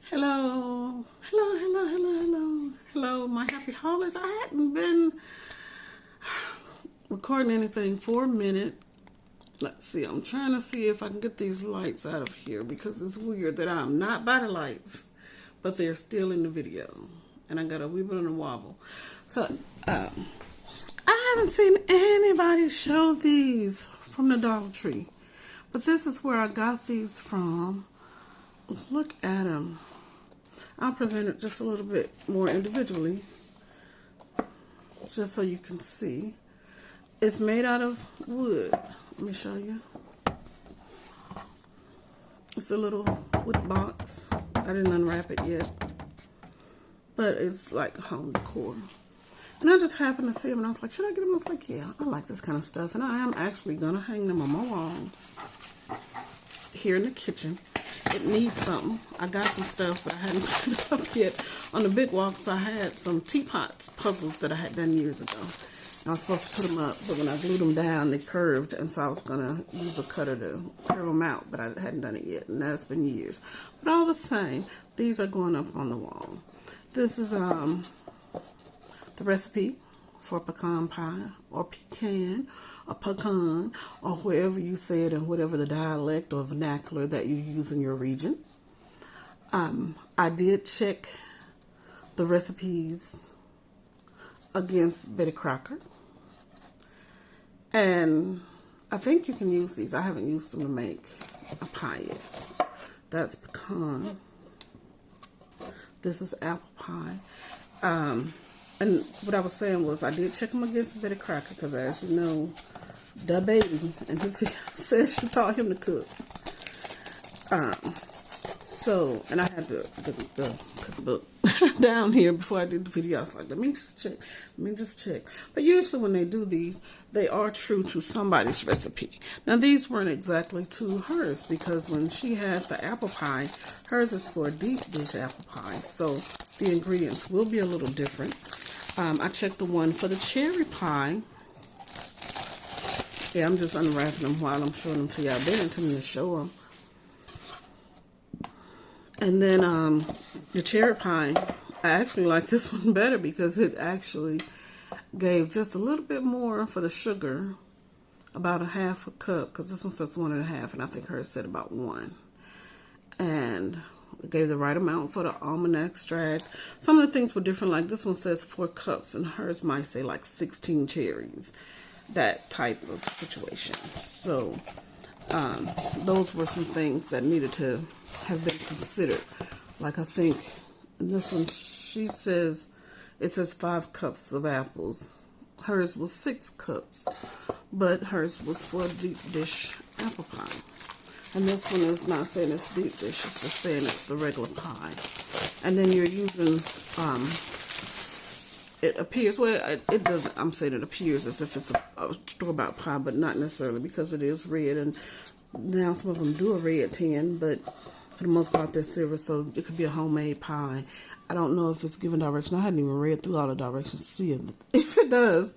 Hello, hello, hello, hello, hello, hello, my happy haulers. I hadn't been recording anything for a minute. Let's see, I'm trying to see if I can get these lights out of here because it's weird that I'm not by the lights, but they're still in the video. And I got a wee bit on a wobble. So, I haven't seen anybody show these from the Dollar Tree. But this is where I got these from. Look at them. I'll present it just a little bit more individually, just so you can see. It's made out of wood. Let me show you. It's a little wood box. I didn't unwrap it yet, but it's like home decor. And I just happened to see them, and I was like, should I get them? I was like, yeah, I like this kind of stuff. And I am actually going to hang them on my wall here in the kitchen. It needs something. I got some stuff, but I hadn't put it up yet on the big wall because I had some teapots puzzles that I had done years ago. And I was supposed to put them up, but when I glued them down, they curved, and so I was going to use a cutter to curve them out, but I hadn't done it yet, and that's been years. But all the same, these are going up on the wall. This is the recipe for pecan pie, or pecan, or pecan, or wherever you say it in whatever the dialect or vernacular that you use in your region. I did check the recipes against Betty Crocker. And I think you can use these. I haven't used them to make a pie yet. That's pecan. This is apple pie. And what I was saying was I did check them against Betty Crocker because, as you know, the baby in his video says she taught him to cook. And I had the cookbook down here before I did the video. I was like, let me just check. But usually when they do these, they are true to somebody's recipe. Now, these weren't exactly to hers because when she had the apple pie, hers is for a deep dish apple pie. So the ingredients will be a little different. I checked the one for the cherry pie. Yeah, I'm just unwrapping them while I'm showing them to y'all. They didn't tell me to show them. And then the cherry pie, I actually like this one better because it actually gave just a little bit more for the sugar, about a half a cup, because this one says 1.5, and I think hers said about 1. And it gave the right amount for the almond extract. Some of the things were different, like this one says 4 cups, and hers might say like 16 cherries. That type of situation. So those were some things that needed to have been considered. Like I think in this one she says it says 5 cups of apples. Hers was 6 cups, but hers was for a deep dish apple pie. And this one is not saying it's deep dish, it's just saying it's a regular pie. And then you're using it appears, well, it doesn't, I'm saying it appears as if it's a store-bought pie, but not necessarily because it is red. And now some of them do a red tin, but for the most part they're silver, so it could be a homemade pie. I don't know if it's given direction. I hadn't even read through all the directions to see if it does.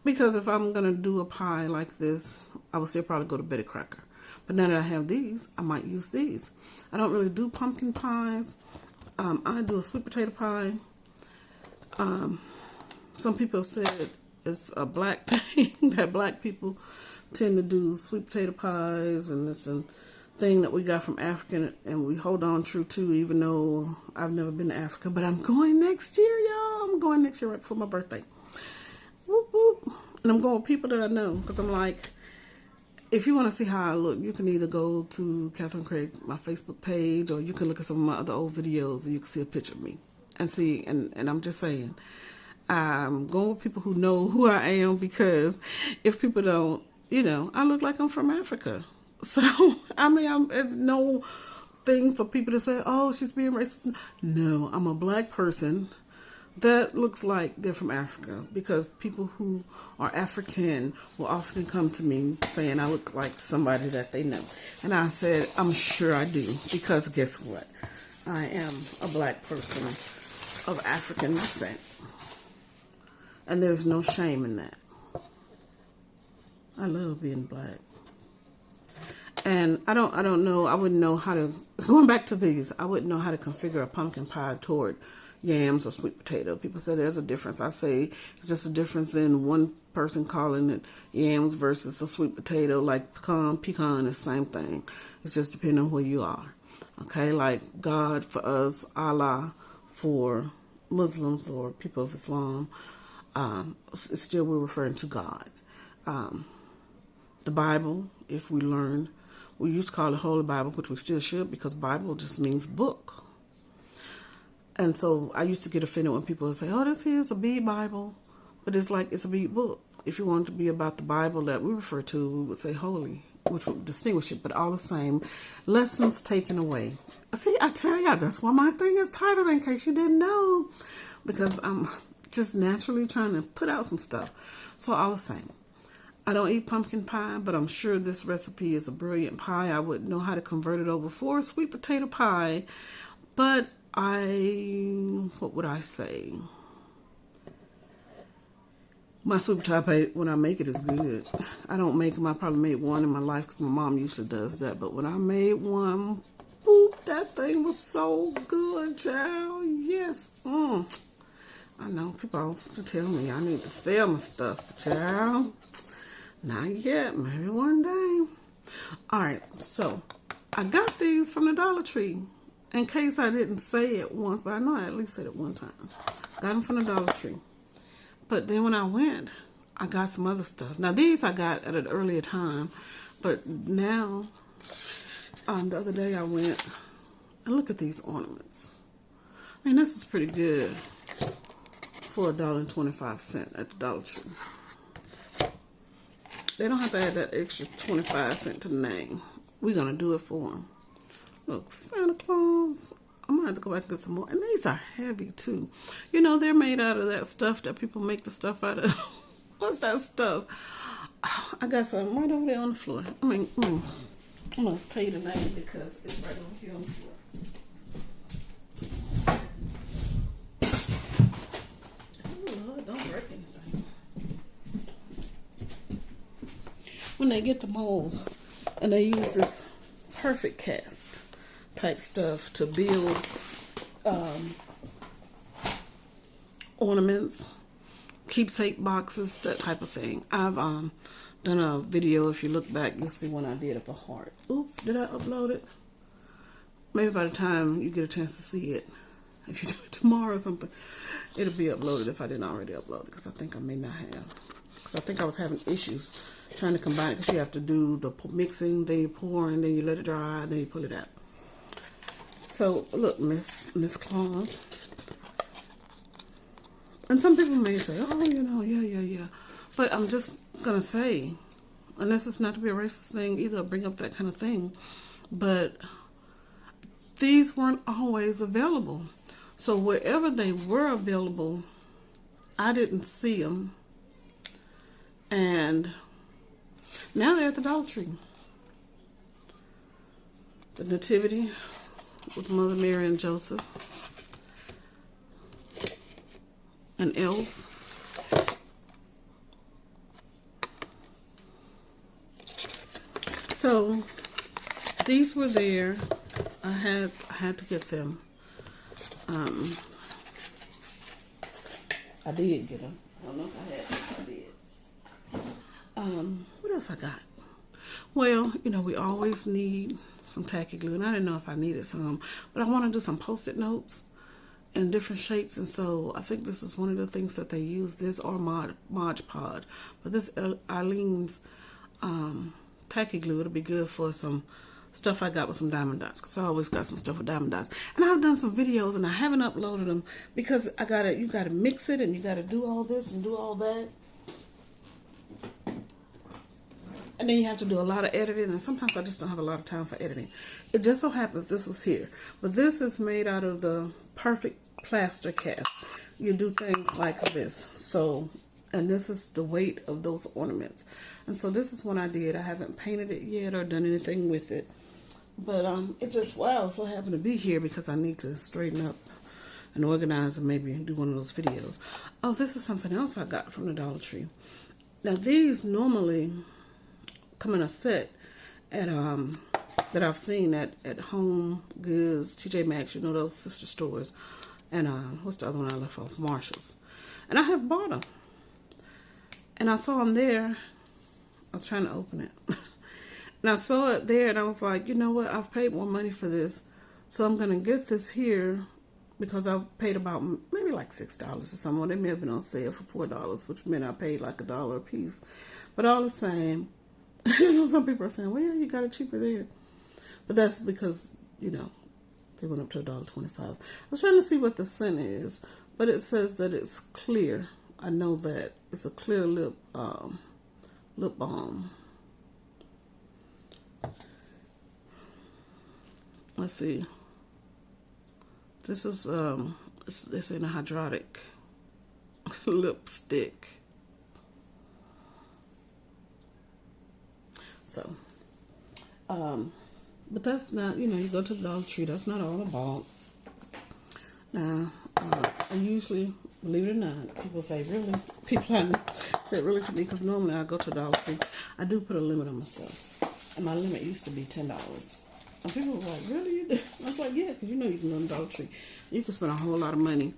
Because if I'm going to do a pie like this, I would still probably go to Betty Crocker. But now that I have these, I might use these. I don't really do pumpkin pies. I do a sweet potato pie. Some people have said it's a black thing, that black people tend to do sweet potato pies, and it's a thing that we got from Africa, and we hold on true to, even though I've never been to Africa. But I'm going next year, y'all. I'm going next year right before my birthday. Whoop, whoop. And I'm going with people that I know, because I'm like, if you want to see how I look, you can either go to Catherine Craig, my Facebook page, or you can look at some of my other old videos and you can see a picture of me. And see, and I'm just saying, I'm going with people who know who I am, because if people don't, you know, I look like I'm from Africa. So, I mean, it's no thing for people to say, oh, she's being racist. No, I'm a black person that looks like they're from Africa, because people who are African will often come to me saying I look like somebody that they know. And I said, I'm sure I do, because guess what? I am a black person of African descent. And there's no shame in that. I love being black. And I don't know, I wouldn't know how to, going back to these, I wouldn't know how to configure a pumpkin pie toward yams or sweet potato. People say there's a difference. I say it's just a difference in one person calling it yams versus a sweet potato, like pecan is the same thing. It's just depending on where you are. Okay, like God for us, Allah for Muslims or people of Islam, still we're referring to God. The Bible, if we learn, we used to call it Holy Bible, which we still should, because Bible just means book. And so I used to get offended when people would say, oh, this here is a big Bible. But it's like, it's a big book. If you want it to be about the Bible that we refer to, we would say holy, which would distinguish it, but all the same, lessons taken away. See, I tell y'all, that's why my thing is titled, in case you didn't know, because I'm just naturally trying to put out some stuff. So all the same, I don't eat pumpkin pie, but I'm sure this recipe is a brilliant pie. I wouldn't know how to convert it over for sweet potato pie, but what would I say? My sweet potato pie, when I make it, is good. I don't make them. I probably made one in my life because my mom usually does that. But when I made one, boop, that thing was so good, child. Yes. I know people often tell me I need to sell my stuff, child. Not yet. Maybe one day. All right. So I got these from the Dollar Tree. In case I didn't say it once, but I know I at least said it one time. Got them from the Dollar Tree. But then when I went, I got some other stuff. Now these I got at an earlier time, but now, the other day I went and look at these ornaments. I mean, this is pretty good for $1.25 at the Dollar Tree. They don't have to add that extra 25 cents to the name. We're gonna do it for them. Look, Santa Claus. I'm gonna have to go back and get some more. And these are heavy too. You know, they're made out of that stuff that people make the stuff out of. What's that stuff? Oh, I got some right over there on the floor. I'm gonna tell you the name because it's right over here on the floor. Oh Lord, don't break anything. When they get the molds and they use this perfect cast type stuff to build ornaments, keepsake boxes, that type of thing. I've done a video. If you look back, you'll see one I did of a heart. Oops, did I upload it? Maybe by the time you get a chance to see it, if you do it tomorrow or something, it'll be uploaded if I didn't already upload it, because I think I may not have. Because I think I was having issues trying to combine it, because you have to do the mixing, then you pour, and then you let it dry, then you pull it out. So look, Miss Claus. And some people may say, oh, you know, yeah. But I'm just gonna say, and this is not to be a racist thing either, bring up that kind of thing, but these weren't always available. So wherever they were available, I didn't see them. And now they're at the Dollar Tree. The Nativity with Mother Mary and Joseph. An elf. So these were there. I had to get them. I did get them. I don't know if I did. What else I got? Well, you know, we always need some tacky glue, and I didn't know if I needed some, but I want to do some Post-it notes in different shapes, and so I think this is one of the things that they use. This or Mod Podge, but this Eileen's tacky glue. It'll be good for some stuff I got with some diamond dots, because I always got some stuff with diamond dots. And I've done some videos and I haven't uploaded them because you gotta mix it and you gotta do all this and do all that. And then you have to do a lot of editing, and sometimes I just don't have a lot of time for editing. It just so happens this was here. But this is made out of the perfect plaster cast. You do things like this. So, and this is the weight of those ornaments. And so this is what I did. I haven't painted it yet or done anything with it. But it just, wow, so happened to be here because I need to straighten up and organize and maybe do one of those videos. Oh, this is something else I got from the Dollar Tree. Now these normally come in a set, at that I've seen at Home Goods, TJ Maxx, you know, those sister stores, and what's the other one I left off? Marshalls. And I have bought them, and I saw them there. I was trying to open it, and I saw it there, and I was like, you know what? I've paid more money for this, so I'm gonna get this here because I paid about maybe like $6 or something. Well, they may have been on sale for $4, which meant I paid like $1 a piece. But all the same, you know, some people are saying, well, yeah, you got it cheaper there. But that's because, you know, they went up to $1.25. I was trying to see what the scent is, but it says that it's clear. I know that it's a clear lip balm. Let's see. This is it's in a hydraulic lipstick. So, but that's not, you know, you go to the Dollar Tree, that's not all about. Now, I usually, believe it or not, people say, really? People say really to me, because normally I go to the Dollar Tree. I do put a limit on myself. And my limit used to be $10. And people were like, really? You do? I was like, yeah, because you know you can go to the Dollar Tree. You can spend a whole lot of money.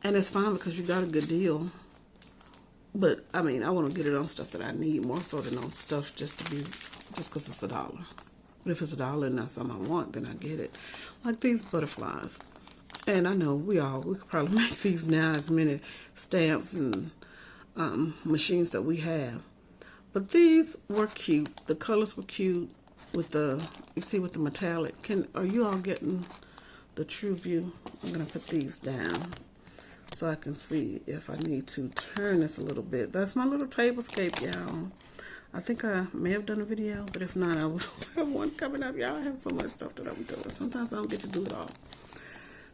And it's fine because you got a good deal. But, I mean, I want to get it on stuff that I need more so than on stuff just because it's $1. But if it's $1 and that's something I want, then I get it. Like these butterflies. And I know we could probably make these now, as many stamps and machines that we have. But these were cute. The colors were cute with you see with the metallic. Are you all getting the true view? I'm going to put these down so I can see if I need to turn this a little bit. That's my little tablescape, y'all. I think I may have done a video, but if not, I will have one coming up. Y'all, I have so much stuff that I'm doing. Sometimes I don't get to do it all.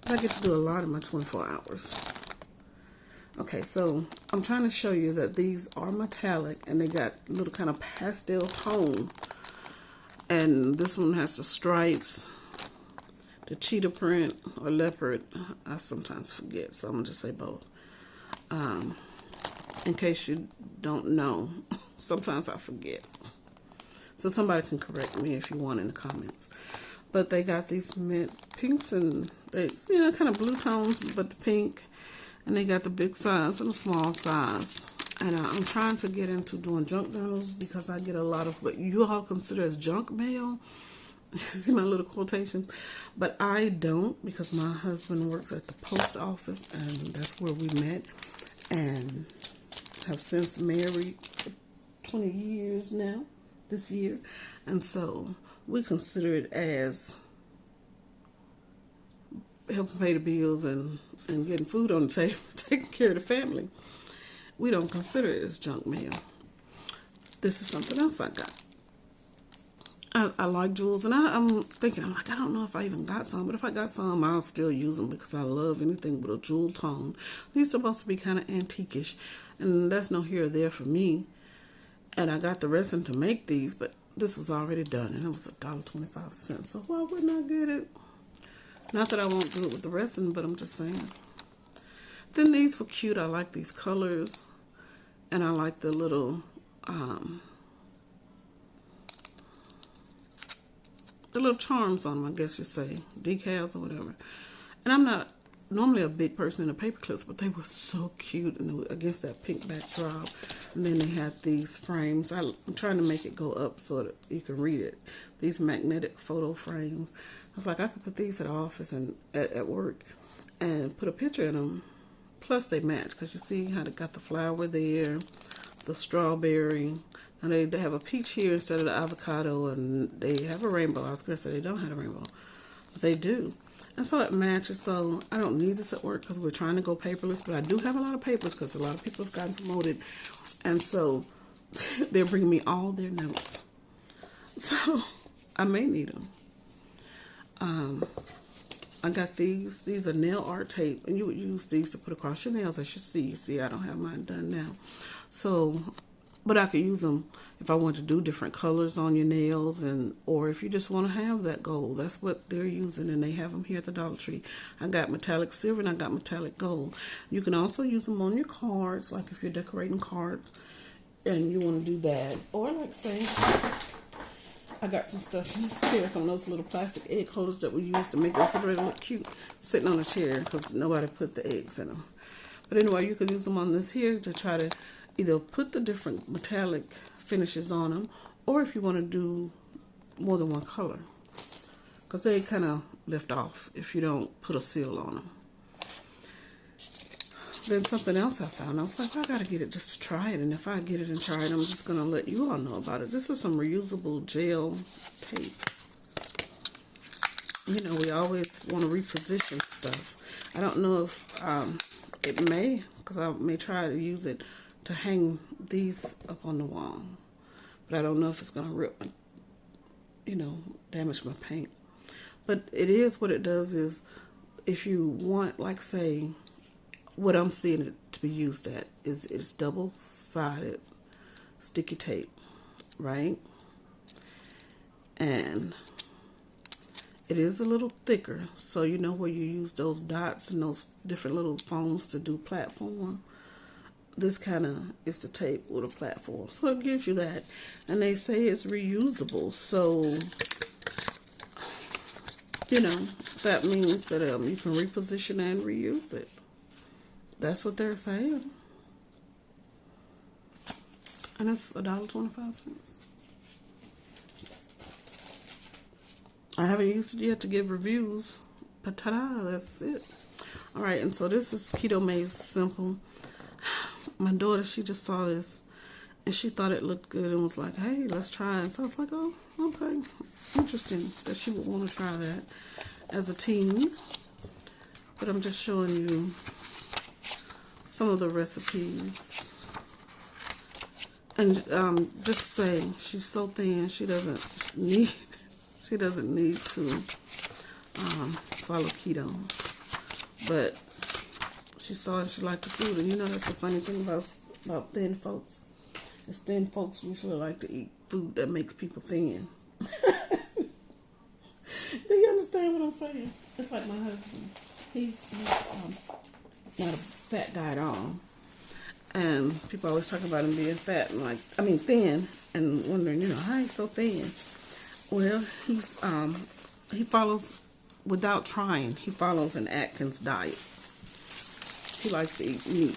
But I get to do a lot in my 24 hours. Okay, so I'm trying to show you that these are metallic and they got a little kind of pastel tone. And this one has the stripes, the cheetah print or leopard. I sometimes forget, so I'm going to just say both. In case you don't know, sometimes I forget. So somebody can correct me if you want in the comments. But they got these mint pinks and they, you know, kind of blue tones, but the pink. And they got the big size and the small size. And I'm trying to get into doing junk journals because I get a lot of what you all consider as junk mail. See my little quotation? But I don't, because my husband works at the post office and that's where we met. And have since married for 20 years now, this year. And so we consider it as helping pay the bills and getting food on the table, taking care of the family. We don't consider it as junk mail. This is something else I got. I like jewels, and I'm thinking, I'm like, I don't know if I even got some, but if I got some, I'll still use them because I love anything with a jewel tone. These are supposed to be kind of antique-ish, and that's no here or there for me. And I got the resin to make these, but this was already done, and it was $1.25. So why wouldn't I get it? Not that I won't do it with the resin, but I'm just saying. Then these were cute. I like these colors, and I like the little charms on them, I guess you say, decals or whatever. And I'm not normally a big person in the paper clips, but they were so cute and against that pink backdrop. And then they had these frames. I'm trying to make it go up so that you can read it. These magnetic photo frames. I was like, I could put these at the office and at work and put a picture in them. Plus they match because you see how they got the flower there, the strawberry. And they have a peach here instead of the avocado, and they have a rainbow. I was going to say they don't have a rainbow, but they do. And so it matches. So I don't need this at work because we're trying to go paperless, but I do have a lot of papers because a lot of people have gotten promoted. And so they're bringing me all their notes. So I may need them. I got these. These are nail art tape, and you would use these to put across your nails, as you see. You see, I don't have mine done now. So, but I could use them if I want to do different colors on your nails, or if you just want to have that gold. That's what they're using, and they have them here at the Dollar Tree. I got metallic silver and I got metallic gold. You can also use them on your cards, like if you're decorating cards and you want to do that. Or like say, I got some stuff in this chair, some of those little plastic egg holders that we use to make the refrigerator look cute, sitting on a chair because nobody put the eggs in them. But anyway, you could use them on this here to try to either put the different metallic finishes on them, or if you want to do more than one color, because they kind of lift off if you don't put a seal on them. Then something else I found, I was like, well, I gotta get it just to try it, and if I get it and try it, I'm just gonna let you all know about it. This is some reusable gel tape. You know, we always want to reposition stuff. I don't know if it may, because I may try to use it to hang these up on the wall, but I don't know if it's gonna rip, you know, damage my paint. But it is, what it does is, if you want, like, say, what I'm seeing it to be used at is it's double-sided sticky tape, right? And it is a little thicker, so you know where you use those dots and those different little foams to do platform. This kind of is the tape with a platform, so it gives you that. And they say it's reusable, so you know that means that you can reposition and reuse it. That's what they're saying. And it's $1.25. I haven't used it yet to give reviews, but ta-da, that's it. All right, and so this is Keto Made Simple. My daughter, she just saw this, and she thought it looked good and was like, hey, let's try it. So I was like, oh, okay. Interesting that she would want to try that as a teen. But I'm just showing you some of the recipes, and just saying, she's so thin she doesn't need to follow keto, but she saw it, she liked the food. And you know, that's the funny thing about thin folks, is thin folks usually like to eat food that makes people thin. Do you understand what I'm saying? It's like my husband, he's not a fat guy at all, and people always talk about him being fat and thin, and wondering, you know, how he's so thin. Well, he follows, without trying, he follows an Atkins diet. He likes to eat meat.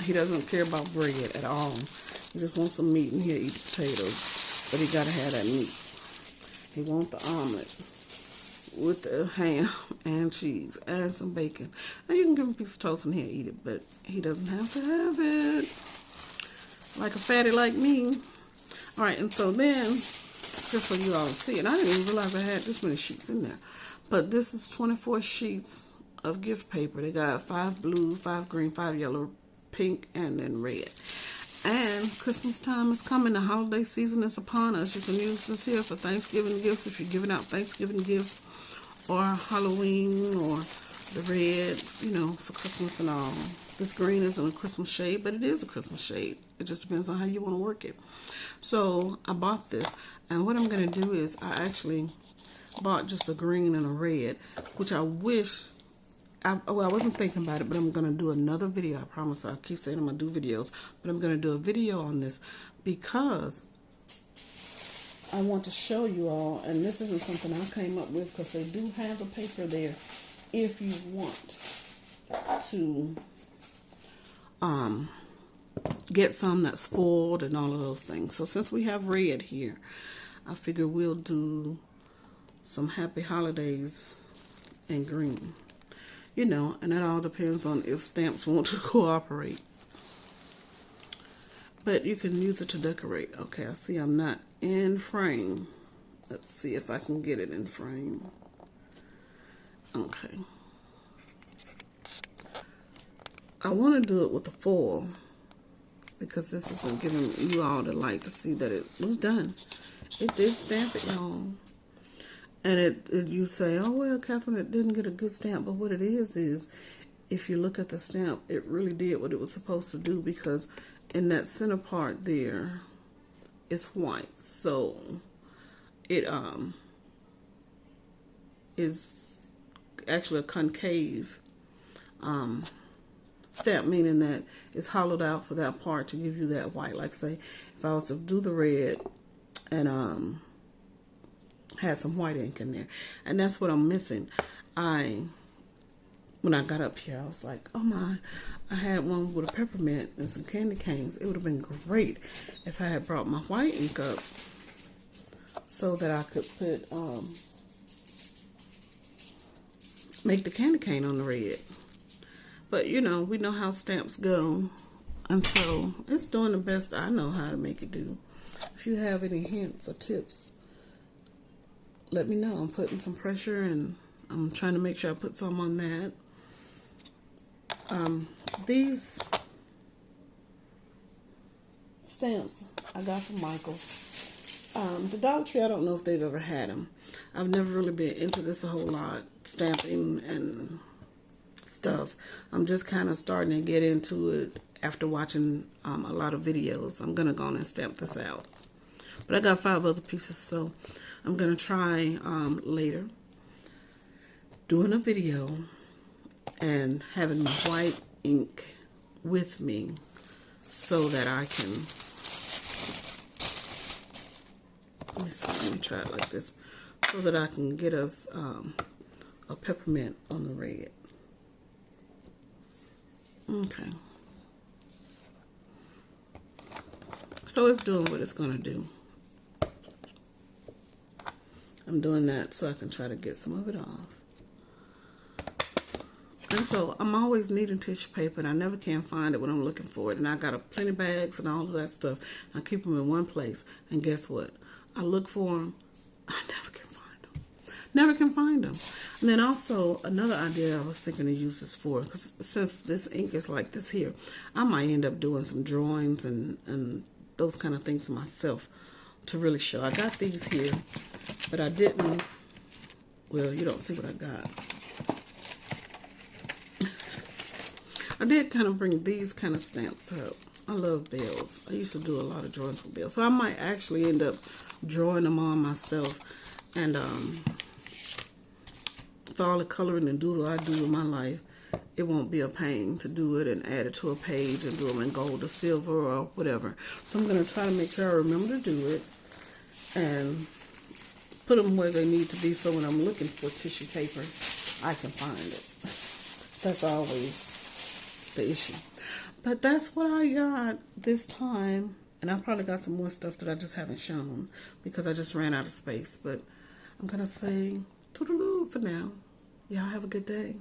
He doesn't care about bread at all. He just wants some meat, and he'll eat potatoes, but he gotta have that meat. He wants the omelet with the ham and cheese and some bacon. Now you can give him a piece of toast and he'll eat it, but he doesn't have to have it like a fatty like me. All right, and so then, just so you all see it, I didn't even realize I had this many sheets in there, but this is 24 sheets of gift paper. They got 5 blue, 5 green, 5 yellow, pink, and then red. And Christmas time is coming. The holiday season is upon us. You can use this here for Thanksgiving gifts if you're giving out Thanksgiving gifts, or Halloween, or the red, you know, for Christmas and all. This green isn't a Christmas shade, but it is a Christmas shade. It just depends on how you want to work it. So I bought this, and what I'm going to do is I actually bought just a green and a red, which I wish, I wasn't thinking about it, but I'm going to do another video. I promise. I keep saying I'm going to do videos, but I'm going to do a video on this because I want to show you all, and this isn't something I came up with, because they do have the paper there if you want to get some that's foiled and all of those things. So since we have red here, I figure we'll do some happy holidays in green. You know, and that all depends on if stamps want to cooperate. But you can use it to decorate. Okay, I see I'm not in frame. Let's see if I can get it in frame. Okay. I want to do it with the foil, because this isn't giving you all the light to see that it was done. It did stamp it, y'all. And you say, oh, well, Catherine, it didn't get a good stamp. But what it is if you look at the stamp, it really did what it was supposed to do, because in that center part there, it's white. So it is actually a concave stamp, meaning that it's hollowed out for that part to give you that white. Like, say, if I was to do the red and had some white ink in there. And that's what I'm missing. When I got up here, I was like, oh my, I had one with a peppermint and some candy canes. It would have been great if I had brought my white ink up so that I could put, make the candy cane on the red. But, you know, we know how stamps go. And so it's doing the best I know how to make it do. If you have any hints or tips, let me know. I'm putting some pressure and I'm trying to make sure I put some on that. These stamps I got from Michael's. The Dollar Tree, I don't know if they've ever had them. I've never really been into this a whole lot, stamping and stuff. I'm just kind of starting to get into it after watching a lot of videos. I'm going to go on and stamp this out. But I got 5 other pieces, so I'm going to try later doing a video and having my white ink with me so that I can, let me try it like this, so that I can get us a peppermint on the red. Okay. So it's doing what it's going to do. I'm doing that so I can try to get some of it off. And so I'm always needing tissue paper, and I never can find it when I'm looking for it. And I got plenty bags and all of that stuff. I keep them in one place. And guess what? I look for them. I never can find them. Never can find them. And then also another idea I was thinking to use this for, because since this ink is like this here, I might end up doing some drawings and those kind of things myself to really show. I got these here, but I didn't. Well, you don't see what I got. I did kind of bring these kind of stamps up. I love bells. I used to do a lot of drawings with bells. So I might actually end up drawing them on myself. And for all the coloring and doodle I do in my life, it won't be a pain to do it and add it to a page and do them in gold or silver or whatever. So I'm going to try to make sure I remember to do it and put them where they need to be so when I'm looking for tissue paper, I can find it. That's always the issue. But that's what I got this time. And I probably got some more stuff that I just haven't shown because I just ran out of space. But I'm going to say toodaloo for now. Y'all have a good day.